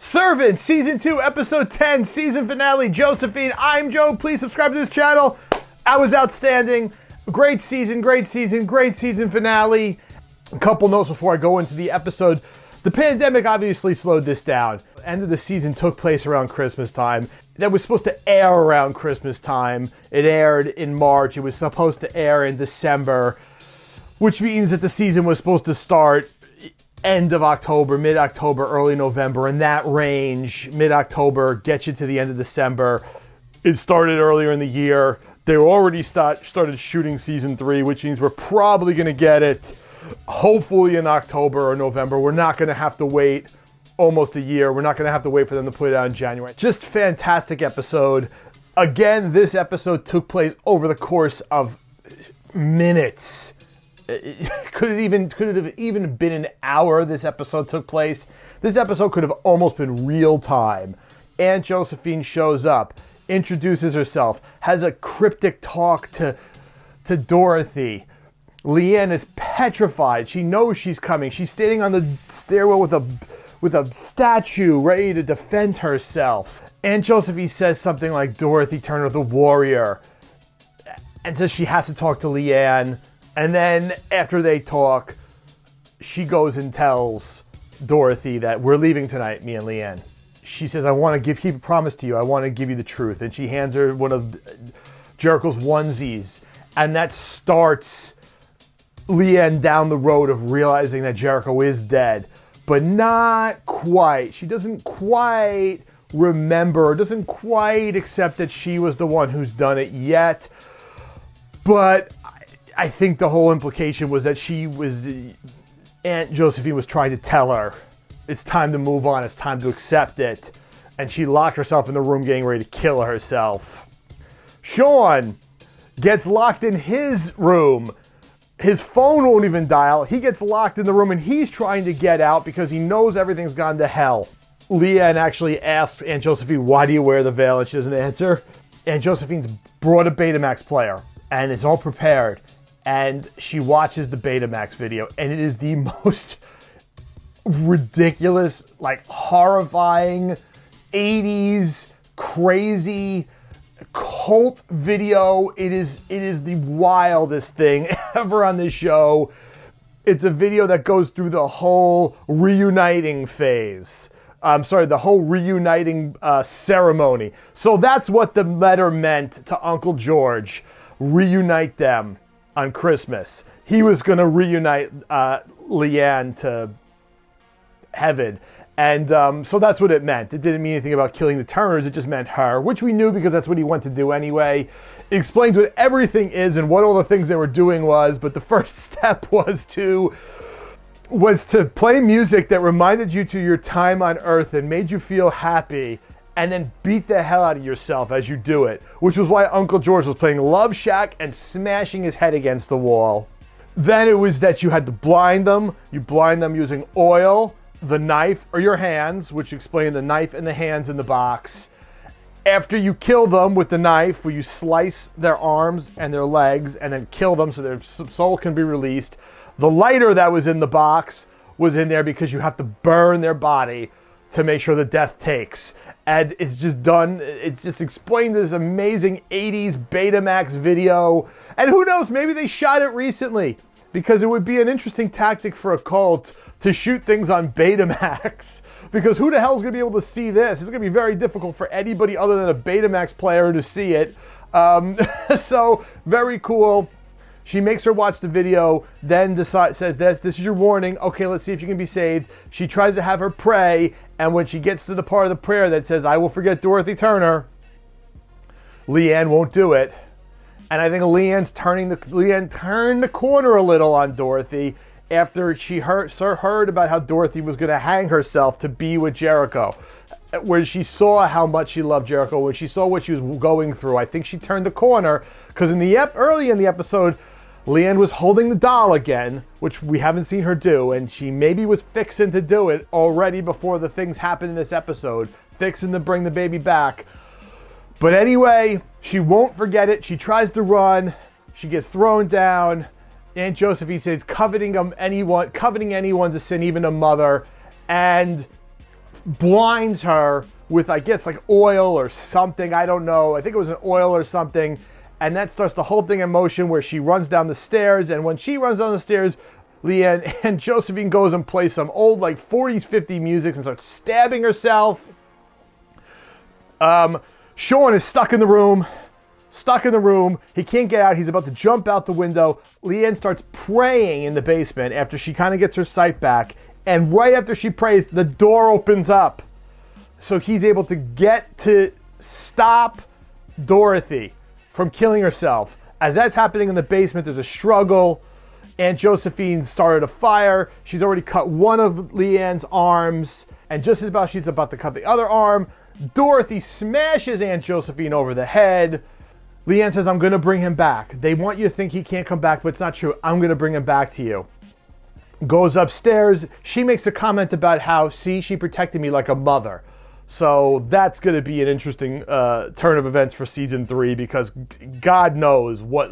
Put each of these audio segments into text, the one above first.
Servant, Season 2, Episode 10, Season Finale, Josephine. I'm Joe. Please subscribe to this channel. I was outstanding. Great season finale. A couple notes before I go into the episode. The pandemic obviously slowed this down. End of the season took place around Christmas time. That was supposed to air around Christmas time. It aired in March. It was supposed to air in December, which means that the season was supposed to start end of October, mid-October, early November, in that range. Mid-October, get you to the end of December. It started earlier in the year. They already started shooting season 3, which means we're probably going to get it hopefully in October or November. We're not going to have to wait almost a year. We're not going to have to wait for them to put it out in January. Just fantastic episode. Again, this episode took place over the course of minutes. Could it have even been an hour this episode took place? This episode could have almost been real time. Aunt Josephine shows up, introduces herself, has a cryptic talk to Dorothy. Leanne is petrified. She knows she's coming. She's standing on the stairwell with a statue ready to defend herself. Aunt Josephine says something like Dorothy Turner the warrior and says she has to talk to Leanne. And then after they talk, she goes and tells Dorothy that we're leaving tonight, me and Leanne. She says, I want to keep a promise to you. I want to give you the truth. And she hands her one of Jericho's onesies. And that starts Leanne down the road of realizing that Jericho is dead. But not quite. She doesn't quite remember, doesn't quite accept that she was the one who's done it yet. But I think the whole implication was that Aunt Josephine was trying to tell her, it's time to move on, it's time to accept it. And she locked herself in the room getting ready to kill herself. Sean gets locked in his room. His phone won't even dial. He gets locked in the room and he's trying to get out because he knows everything's gone to hell. Leanne actually asks Aunt Josephine, why do you wear the veil? And she doesn't answer. Aunt Josephine's brought a Betamax player and is all prepared. And she watches the Betamax video, and it is the most ridiculous, like horrifying, 80s, crazy cult video. It is the wildest thing ever on this show. It's a video that goes through the whole reuniting phase. The whole reuniting ceremony. So that's what the letter meant to Uncle George. Reunite them on Christmas. He was going to reunite Leanne to heaven. And so that's what it meant. It didn't mean anything about killing the Turners. It just meant her, which we knew because that's what he went to do anyway. It explains what everything is and what all the things they were doing was. But the first step was to play music that reminded you to your time on Earth and made you feel happy, and then beat the hell out of yourself as you do it, which was why Uncle George was playing Love Shack and smashing his head against the wall. Then it was that you had to blind them. You blind them using oil, the knife, or your hands, which explained the knife and the hands in the box. After you kill them with the knife, where you slice their arms and their legs and then kill them so their soul can be released, the lighter that was in the box was in there because you have to burn their body to make sure the death takes. And it's just done, it's just explained this amazing 80s Betamax video. And who knows, maybe they shot it recently, because it would be an interesting tactic for a cult to shoot things on Betamax. Because who the hell is going to be able to see this? It's going to be very difficult for anybody other than a Betamax player to see it. So, very cool. She makes her watch the video, then says, this is your warning. Okay, let's see if you can be saved. She tries to have her pray, and when she gets to the part of the prayer that says, I will forget Dorothy Turner, Leanne won't do it. And I think Leanne turned the corner a little on Dorothy after she heard about how Dorothy was going to hang herself to be with Jericho. When she saw how much she loved Jericho, when she saw what she was going through, I think she turned the corner, because early in the episode, Leanne was holding the doll again, which we haven't seen her do, and she maybe was fixing to do it already before the things happened in this episode, fixing to bring the baby back. But anyway, she won't forget it. She tries to run. She gets thrown down. Aunt Josephine says coveting anyone's a sin, even a mother. And blinds her with, I guess, like oil or something. I don't know. I think it was an oil or something. And that starts the whole thing in motion where she runs down the stairs. And when she runs down the stairs, Leanne and Josephine goes and plays some old, like 40s, 50s music and starts stabbing herself. Sean is stuck in the room. He can't get out. He's about to jump out the window. Leanne starts praying in the basement after she kind of gets her sight back. And right after she prays, the door opens up. So he's able to get to stop Dorothy from killing herself. As that's happening in the basement, there's a struggle. Aunt Josephine started a fire. She's already cut one of Leanne's arms. And just as she's about to cut the other arm, Dorothy smashes Aunt Josephine over the head. Leanne says, I'm going to bring him back. They want you to think he can't come back, but it's not true. I'm going to bring him back to you. Goes upstairs. She makes a comment about how, see, she protected me like a mother. So that's going to be an interesting turn of events for season 3 because God knows what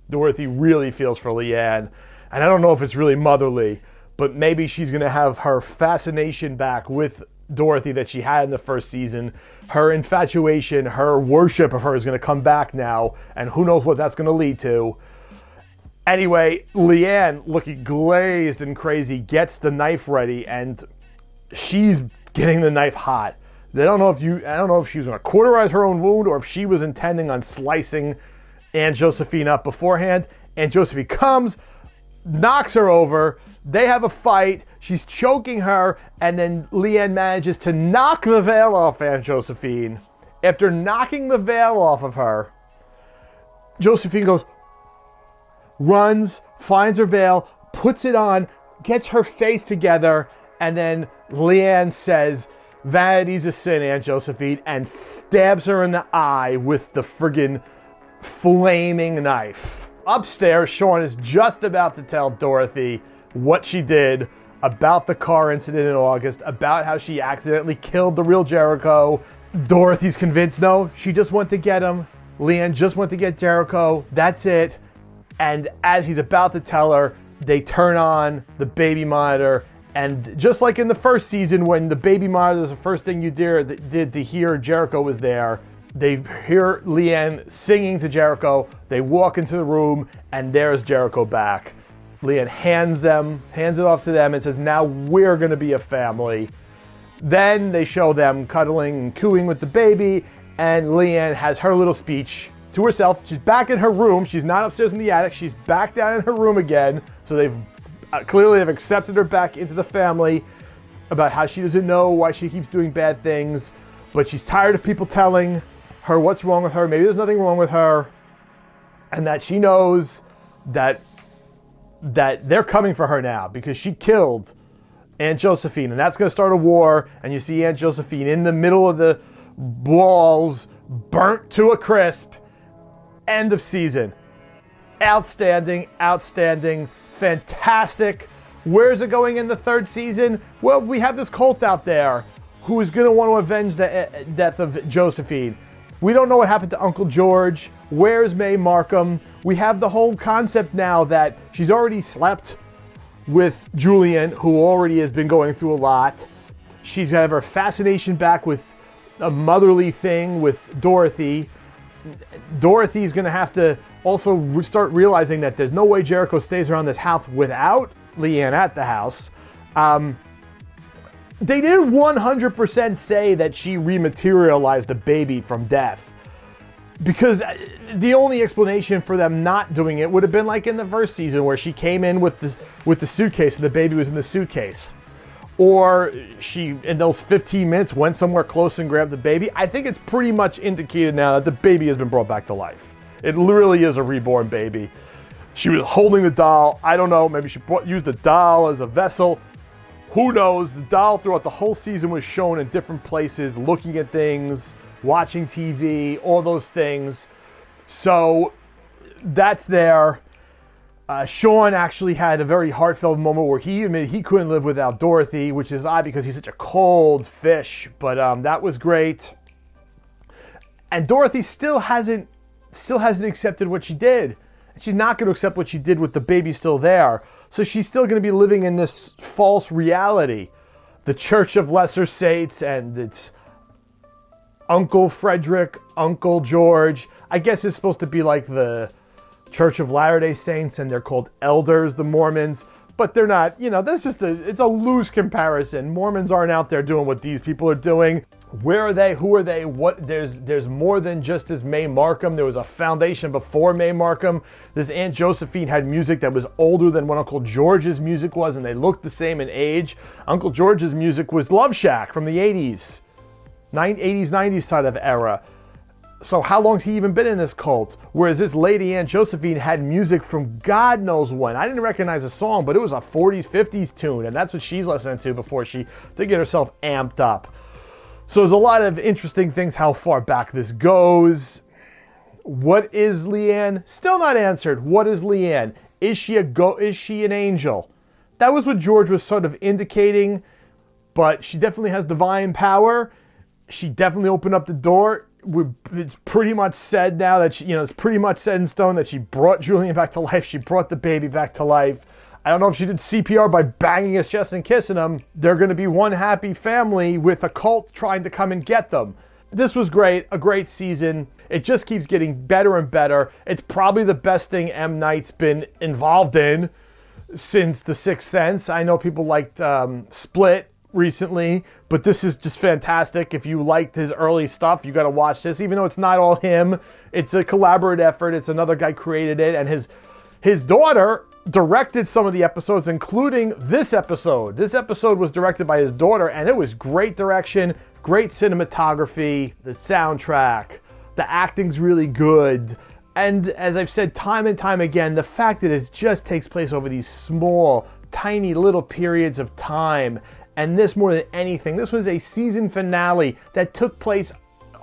Dorothy really feels for Leanne. And I don't know if it's really motherly, but maybe she's going to have her fascination back with Dorothy that she had in the first season. Her infatuation, her worship of her is going to come back now, and who knows what that's going to lead to. Anyway, Leanne, looking glazed and crazy, gets the knife ready, and she's getting the knife hot. I don't know if she was going to cauterize her own wound or if she was intending on slicing Aunt Josephine up beforehand. Aunt Josephine comes, knocks her over. They have a fight. She's choking her, and then Leanne manages to knock the veil off Aunt Josephine. After knocking the veil off of her, Josephine runs, finds her veil, puts it on, gets her face together, and then Leanne says, "Vanity's a sin, Aunt Josephine," and stabs her in the eye with the friggin' flaming knife. Upstairs, Sean is just about to tell Dorothy what she did about the car incident in August, about how she accidentally killed the real Jericho. Dorothy's convinced, no, she just went to get him. Leanne just went to get Jericho. That's it. And as he's about to tell her, they turn on the baby monitor. And just like in the first season, when the baby monitor is the first thing you did to hear Jericho was there, they hear Leanne singing to Jericho. They walk into the room, and there's Jericho back. Leanne hands it off to them and says, now we're going to be a family. Then they show them cuddling and cooing with the baby, and Leanne has her little speech to herself. She's back in her room. She's not upstairs in the attic. She's back down in her room again. So they've clearly have accepted her back into the family about how she doesn't know why she keeps doing bad things, but she's tired of people telling her what's wrong with her. Maybe there's nothing wrong with her, and that she knows that they're coming for her now because she killed Aunt Josephine, and that's going to start a war. And you see Aunt Josephine in the middle of the walls, burnt to a crisp. End of season. Outstanding, fantastic. Where's it going in the third season? Well, we have this cult out there who is going to want to avenge the death of Josephine. We don't know what happened to Uncle George. Where's Mae Markham? We have the whole concept now that she's already slept with Julian, who already has been going through a lot. She's going to have her fascination back with a motherly thing with Dorothy. Dorothy's going to have to also start realizing that there's no way Jericho stays around this house without Leanne at the house. They did 100% say that she rematerialized the baby from death, because the only explanation for them not doing it would have been like in the first season where she came in with the suitcase and the baby was in the suitcase. Or she, in those 15 minutes, went somewhere close and grabbed the baby. I think it's pretty much indicated now that the baby has been brought back to life. It literally is a reborn baby. She was holding the doll. I don't know, maybe she used the doll as a vessel. Who knows? The doll throughout the whole season was shown in different places, looking at things, watching TV, all those things. So that's there. Sean actually had a very heartfelt moment where he admitted he couldn't live without Dorothy, which is odd because he's such a cold fish, but that was great. And Dorothy still hasn't accepted what she did. She's not going to accept what she did with the baby still there. So she's still going to be living in this false reality. the Church of Lesser Saints, and it's Uncle Frederick, Uncle George. I guess it's supposed to be like the Church of Latter-day Saints, and they're called elders, the Mormons. But they're not, that's just it's a loose comparison. Mormons aren't out there doing what these people are doing. Where are they? Who are they? What? There's more than just this Mae Markham. There was a foundation before Mae Markham. This Aunt Josephine had music that was older than what Uncle George's music was, and they looked the same in age. Uncle George's music was Love Shack from the 80s, 90s side of the era. So how long's he even been in this cult? Whereas this lady, Aunt Josephine, had music from God knows when. I didn't recognize the song, but it was a 40s, 50s tune, and that's what she's listening to before to get herself amped up. So there's a lot of interesting things how far back this goes. What is Leanne? Still not answered. What is Leanne? Is she an angel? That was what George was sort of indicating, but she definitely has divine power. She definitely opened up the door. It's pretty much said now that it's pretty much set in stone that she brought Julian back to life. She brought the baby back to life. I don't know if she did CPR by banging his chest and kissing him. They're going to be one happy family with a cult trying to come and get them. This was great, a great season. It just keeps getting better and better. It's probably the best thing M. Night's been involved in since The Sixth Sense. I know people liked Split recently, but this is just fantastic. If you liked his early stuff, you got to watch this. Even though it's not all him, it's a collaborative effort. It's another guy created it, and his daughter directed some of the episodes, including this episode. This episode was directed by his daughter, and it was great direction, great cinematography, the soundtrack, the acting's really good. And as I've said time and time again, the fact that it just takes place over these small, tiny little periods of time. And this, more than anything, this was a season finale that took place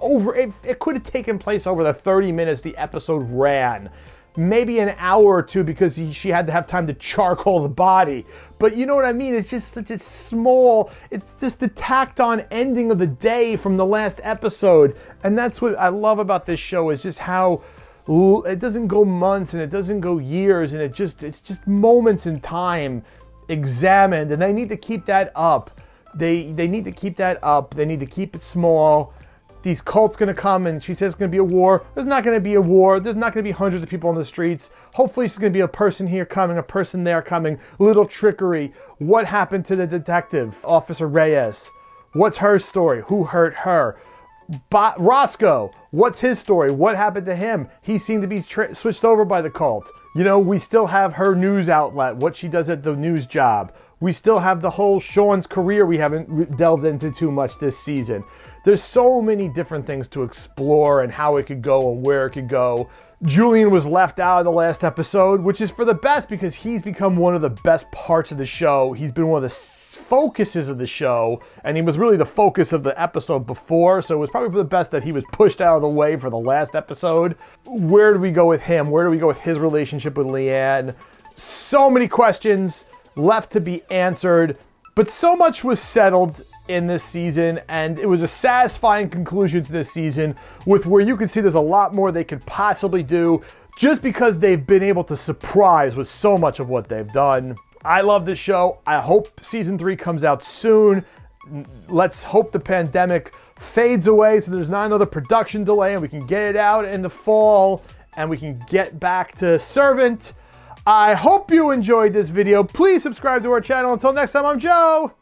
it could have taken place over the 30 minutes the episode ran. Maybe an hour or two because she had to have time to charcoal the body. But you know what I mean? It's just such a small, it's just the tacked on ending of the day from the last episode. And that's what I love about this show, is just how it doesn't go months and it doesn't go years, and it's just moments in time examined, and they need to keep that up. They need to keep that up. They need to keep it small. These cults going to come, and she says it's going to be a war. There's not going to be a war. There's not going to be hundreds of people on the streets. Hopefully it's going to be a person here coming, a person there coming. Little trickery. What happened to the detective, Officer Reyes? What's her story? Who hurt her? Roscoe, what's his story? What happened to him? He seemed to be switched over by the cult. We still have her news outlet, what she does at the news job. We still have the whole Sean's career we haven't delved into too much this season. There's so many different things to explore and how it could go and where it could go. Julian was left out of the last episode, which is for the best because he's become one of the best parts of the show. He's been one of the focuses of the show, and he was really the focus of the episode before, so it was probably for the best that he was pushed out of the way for the last episode. Where do we go with him? Where do we go with his relationship with Leanne? So many questions left to be answered, but so much was settled in this season, and it was a satisfying conclusion to this season with where you can see there's a lot more they could possibly do just because they've been able to surprise with so much of what they've done. I love this show. I hope season 3 comes out soon. Let's hope the pandemic fades away so there's not another production delay and we can get it out in the fall and we can get back to Servant. I hope you enjoyed this video. Please subscribe to our channel. Until next time, I'm Joe.